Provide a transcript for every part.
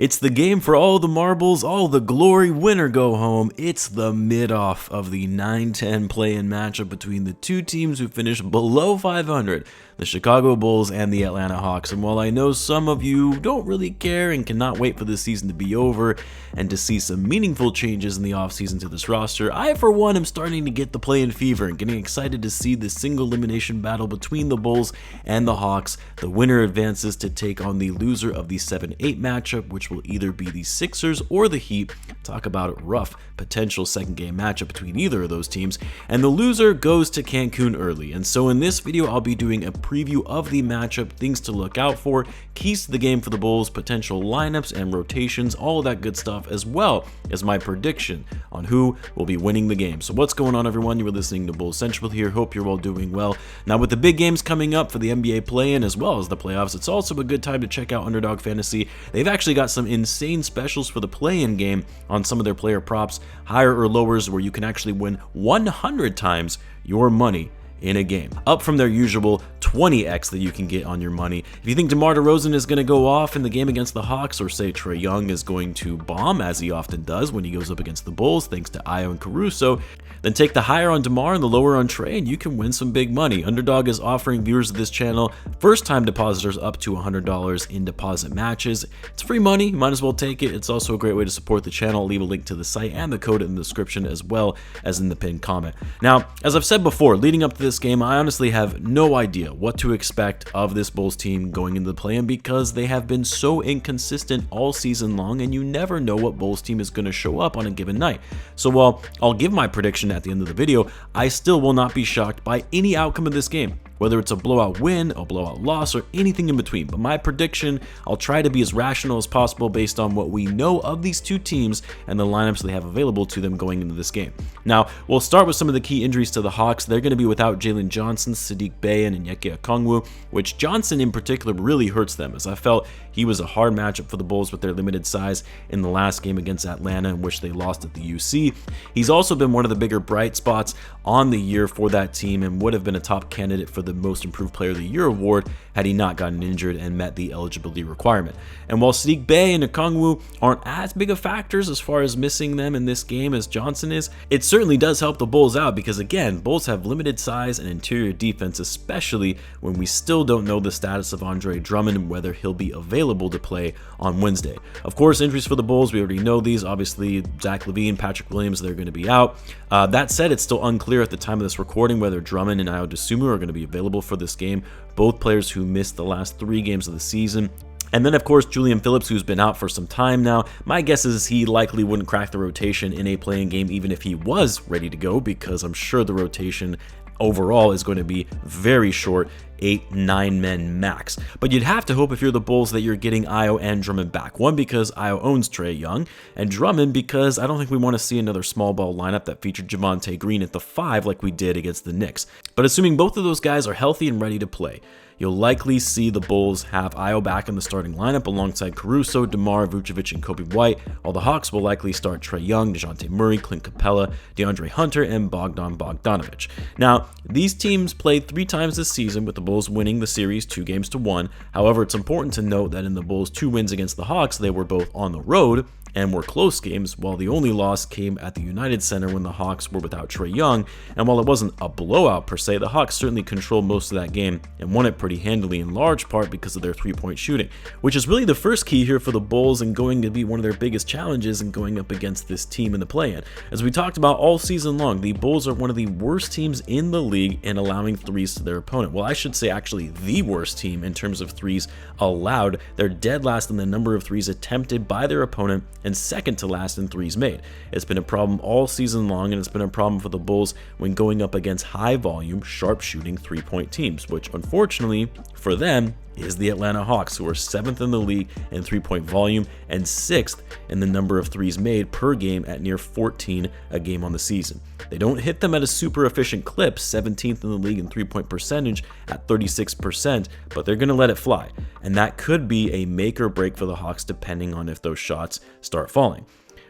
It's the game for all the marbles, all the glory, win or go home. It's the mid-off of the 9-10 play-in matchup between the two teams who finished below 500, the Chicago Bulls and the Atlanta Hawks. And while I know some of you don't really care and cannot wait for this season to be over and to see some meaningful changes in the offseason to this roster, I for one am starting to get the play-in fever and getting excited to see the single elimination battle between the Bulls and the Hawks. The winner advances to take on the loser of the 7-8 matchup, which will either be the Sixers or the Heat. Talk about a rough potential second game matchup between either of those teams, and the loser goes to Cancun early. And so in this video I'll be doing a preview of the matchup, things to look out for, keys to the game for the Bulls, potential lineups and rotations, all that good stuff, as well as my prediction on who will be winning the game. So what's going on, everyone? You are listening to Bulls Central here. Hope you're all doing well. Now, with the big games coming up for the NBA play-in as well as the playoffs, it's also a good time to check out Underdog Fantasy. They've actually got some insane specials for the play-in game on some of their player props, higher or lowers, where you can actually win 100 times your money in a game, up from their usual 20x that you can get on your money. If you think DeMar DeRozan is going to go off in the game against the Hawks, or say Trae Young is going to bomb, as he often does when he goes up against the Bulls thanks to Ayo and Caruso, then take the higher on DeMar and the lower on Trae and you can win some big money. Underdog is offering viewers of this channel first-time depositors up to $100 in deposit matches. It's free money, you might as well take it. It's also a great way to support the channel. I'll leave a link to the site and the code in the description as well as in the pinned comment. Now, as I've said before, leading up to this game, I honestly have no idea what to expect of this Bulls team going into the play-in because they have been so inconsistent all season long, and you never know what Bulls team is going to show up on a given night. So while I'll give my prediction at the end of the video, I still will not be shocked by any outcome of this game, whether it's a blowout win, a blowout loss, or anything in between. But my prediction, I'll try to be as rational as possible based on what we know of these two teams and the lineups they have available to them going into this game. Now, we'll start with some of the key injuries to the Hawks. They're going to be without Jalen Johnson, Saddiq Bey, and Onyeka Okongwu, which Johnson in particular really hurts them, as I felt he was a hard matchup for the Bulls with their limited size in the last game against Atlanta, in which they lost at the UC. He's also been one of the bigger bright spots on the year for that team and would have been a top candidate for the Most Improved Player of the Year award had he not gotten injured and met the eligibility requirement. And while Saddiq Bey and Okongwu aren't as big of factors as far as missing them in this game as Johnson is, it certainly does help the Bulls out because, again, Bulls have limited size and interior defense, especially when we still don't know the status of Andre Drummond and whether he'll be available to play on Wednesday. Of course, injuries for the Bulls, we already know these. Obviously, Zach LaVine, Patrick Williams, they're going to be out. That said, it's still unclear at the time of this recording whether Drummond and Ayo Dosunmu are going to be available for this game, both players who missed the last 3 games of the season. And then, of course, Julian Phillips, who's been out for some time now. My guess is he likely wouldn't crack the rotation in a play-in game even if he was ready to go, because I'm sure the rotation overall is going to be very short, 8-9 men max. But you'd have to hope, if you're the Bulls, that you're getting Ayo and Drummond back. One, because Ayo owns Trae Young, and Drummond because I don't think we want to see another small ball lineup that featured Javonte Green at the 5 like we did against the Knicks. But assuming both of those guys are healthy and ready to play, you'll likely see the Bulls have Ayo back in the starting lineup alongside Caruso, DeMar, Vucevic, and Coby White, while the Hawks will likely start Trae Young, DeJounte Murray, Clint Capella, DeAndre Hunter, and Bogdan Bogdanovic. Now, these teams played 3 times this season, with the Bulls winning the series 2-1. However, it's important to note that in the Bulls' 2 wins against the Hawks, they were both on the road and were close games, while the only loss came at the United Center when the Hawks were without Trae Young. And while it wasn't a blowout per se, the Hawks certainly controlled most of that game and won it pretty handily, in large part because of their 3-point shooting, which is really the first key here for the Bulls and going to be one of their biggest challenges in going up against this team in the play-in. As we talked about all season long, the Bulls are one of the worst teams in the league in allowing threes to their opponent. Well, I should say actually the worst team in terms of threes allowed. They're dead last in the number of threes attempted by their opponent and second to last in threes made. It's been a problem all season long, and it's been a problem for the Bulls when going up against high volume, sharp shooting 3-point teams, which unfortunately for them is the Atlanta Hawks, who are 7th in the league in 3-point volume and 6th in the number of threes made per game at near 14 a game on the season. They don't hit them at a super efficient clip, 17th in the league in 3-point percentage at 36%, but they're going to let it fly. And that could be a make or break for the Hawks depending on if those shots start falling,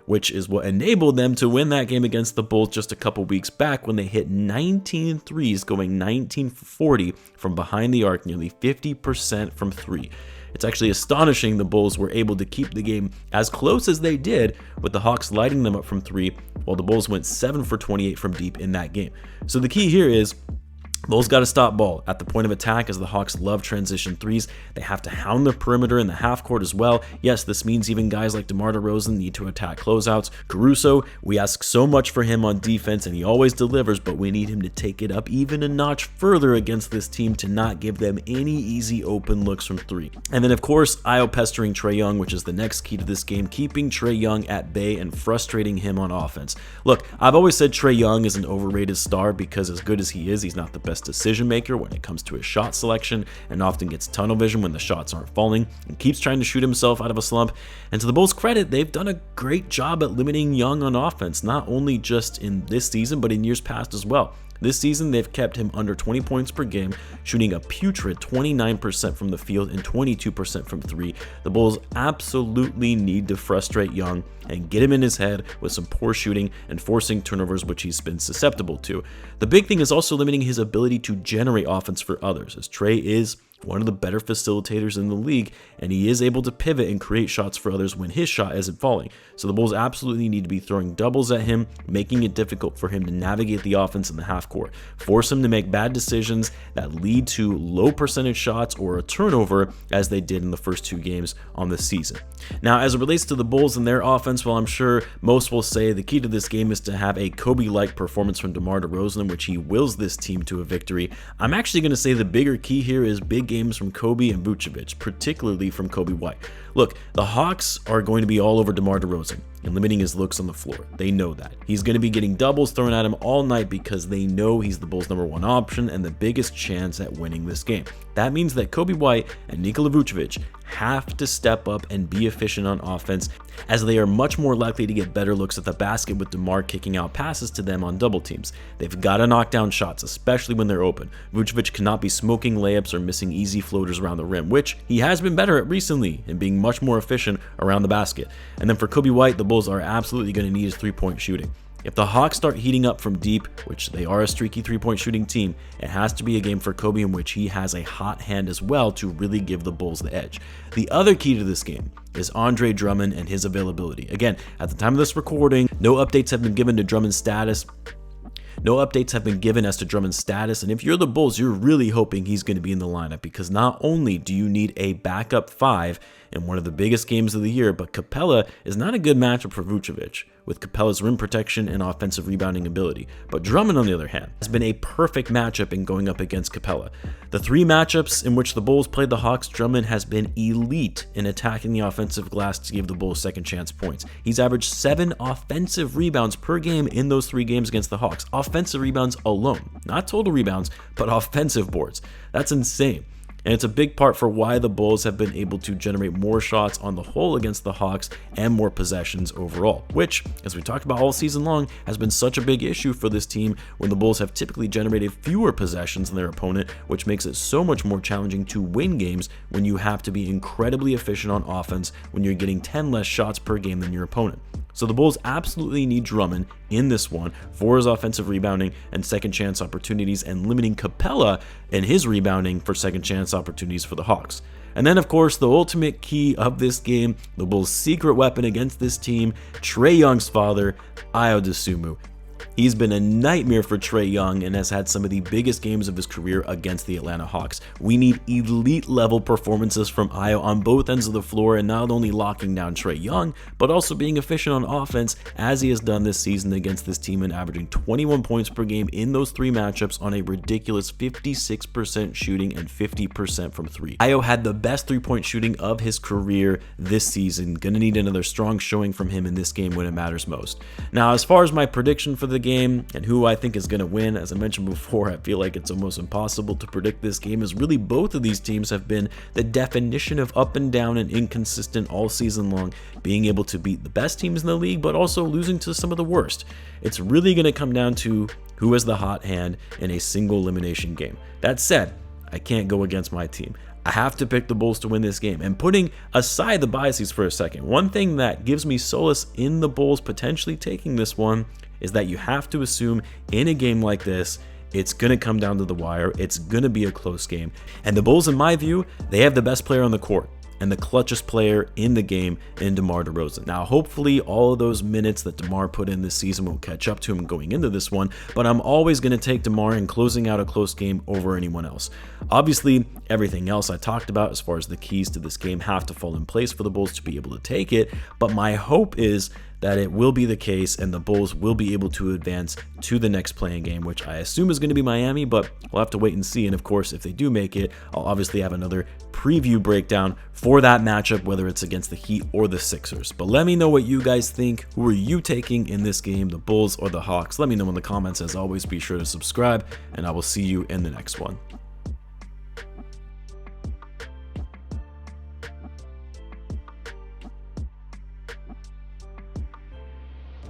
which is what enabled them to win that game against the Bulls just a couple weeks back when they hit 19 threes, going 19 for 40 from behind the arc, nearly 50% from 3. It's actually astonishing the Bulls were able to keep the game as close as they did, with the Hawks lighting them up from 3, while the Bulls went 7 for 28 from deep in that game. So the key here is Bulls got to stop ball at the point of attack, as the Hawks love transition threes. They have to hound the perimeter in the half court as well. Yes, this means even guys like DeMar DeRozan need to attack closeouts. Caruso, we ask so much for him on defense and he always delivers, but we need him to take it up even a notch further against this team to not give them any easy open looks from 3. And then of course, Ayo pestering Trae Young, which is the next key to this game, keeping Trae Young at bay and frustrating him on offense. Look, I've always said Trae Young is an overrated star because as good as he is, he's not the best decision maker when it comes to his shot selection, and often gets tunnel vision when the shots aren't falling and keeps trying to shoot himself out of a slump. And to the Bulls' credit, they've done a great job at limiting Young on offense, not only just in this season but in years past as well. This season, they've kept him under 20 points per game, shooting a putrid 29% from the field and 22% from 3. The Bulls absolutely need to frustrate Young and get him in his head with some poor shooting and forcing turnovers, which he's been susceptible to. The big thing is also limiting his ability to generate offense for others, as Trae is one of the better facilitators in the league, and he is able to pivot and create shots for others when his shot isn't falling. So the Bulls absolutely need to be throwing doubles at him, making it difficult for him to navigate the offense in the half court, force him to make bad decisions that lead to low percentage shots or a turnover, as they did in the first 2 games on the season. Now, as it relates to the Bulls and their offense, well, I'm sure most will say the key to this game is to have a Coby-like performance from DeMar DeRozan, which he wills this team to a victory. I'm actually going to say the bigger key here is big games from Coby and Vucevic, particularly from Coby White. Look, the Hawks are going to be all over DeMar DeRozan and limiting his looks on the floor. They know that. He's going to be getting doubles thrown at him all night because they know he's the Bulls' #1 option and the biggest chance at winning this game. That means that Coby White and Nikola Vucevic have to step up and be efficient on offense, as they are much more likely to get better looks at the basket with DeMar kicking out passes to them on double teams. They've got to knock down shots, especially when they're open. Vucevic cannot be smoking layups or missing easy floaters around the rim, which he has been better at recently and being much more efficient around the basket. And then for Coby White, the Bulls are absolutely going to need his 3-point shooting. If the Hawks start heating up from deep, which they are a streaky 3-point shooting team, it has to be a game for Coby in which he has a hot hand as well to really give the Bulls the edge. The other key to this game is Andre Drummond and his availability. Again, at the time of this recording, no updates have been given to Drummond's status. No updates have been given as to Drummond's status, and if you're the Bulls, you're really hoping he's going to be in the lineup, because not only do you need a backup 5 in one of the biggest games of the year, but Capella is not a good matchup for Vucevic, with Capella's rim protection and offensive rebounding ability. But Drummond, on the other hand, has been a perfect matchup in going up against Capella. The 3 matchups in which the Bulls played the Hawks, Drummond has been elite in attacking the offensive glass to give the Bulls second chance points. He's averaged 7 offensive rebounds per game in those 3 games against the Hawks. Offensive rebounds alone, not total rebounds, but offensive boards. That's insane. And it's a big part for why the Bulls have been able to generate more shots on the whole against the Hawks and more possessions overall, which, as we talked about all season long, has been such a big issue for this team when the Bulls have typically generated fewer possessions than their opponent, which makes it so much more challenging to win games when you have to be incredibly efficient on offense when you're getting 10 less shots per game than your opponent. So the Bulls absolutely need Drummond in this one for his offensive rebounding and second chance opportunities, and limiting Capella in his rebounding for second chance opportunities for the Hawks. And then, of course, the ultimate key of this game, the Bulls' secret weapon against this team, Trae Young's father, Ayo Dosunmu. He's been a nightmare for Trae Young and has had some of the biggest games of his career against the Atlanta Hawks. We need elite level performances from Ayo on both ends of the floor, and not only locking down Trae Young, but also being efficient on offense, as he has done this season against this team and averaging 21 points per game in those 3 matchups on a ridiculous 56% shooting and 50% from 3. Ayo had the best 3-point shooting of his career this season. Gonna need another strong showing from him in this game when it matters most. Now, as far as my prediction for the game and who I think is going to win, as I mentioned before, I feel like it's almost impossible to predict this game, as really both of these teams have been the definition of up and down and inconsistent all season long, being able to beat the best teams in the league but also losing to some of the worst. It's really going to come down to who has the hot hand in a single elimination game. That said, I can't go against my team. I have to pick the Bulls to win this game. And putting aside the biases for a second, one thing that gives me solace in the Bulls potentially taking this one is that you have to assume in a game like this, it's going to come down to the wire. It's going to be a close game. And the Bulls, in my view, they have the best player on the court. and the clutchest player in the game in DeMar DeRozan. Now, hopefully all of those minutes that DeMar put in this season will catch up to him going into this one, but I'm always going to take DeMar in closing out a close game over anyone else. Obviously, everything else I talked about as far as the keys to this game have to fall in place for the Bulls to be able to take it, but my hope is that it will be the case and the Bulls will be able to advance to the next playing game, which I assume is going to be Miami, but we'll have to wait and see. And of course, if they do make it, I'll obviously have another preview breakdown for that matchup, whether it's against the Heat or the Sixers. But let me know what you guys think. Who are you taking in this game, the Bulls or the Hawks? Let me know in the comments. As always, be sure to subscribe, and I will see you in the next one.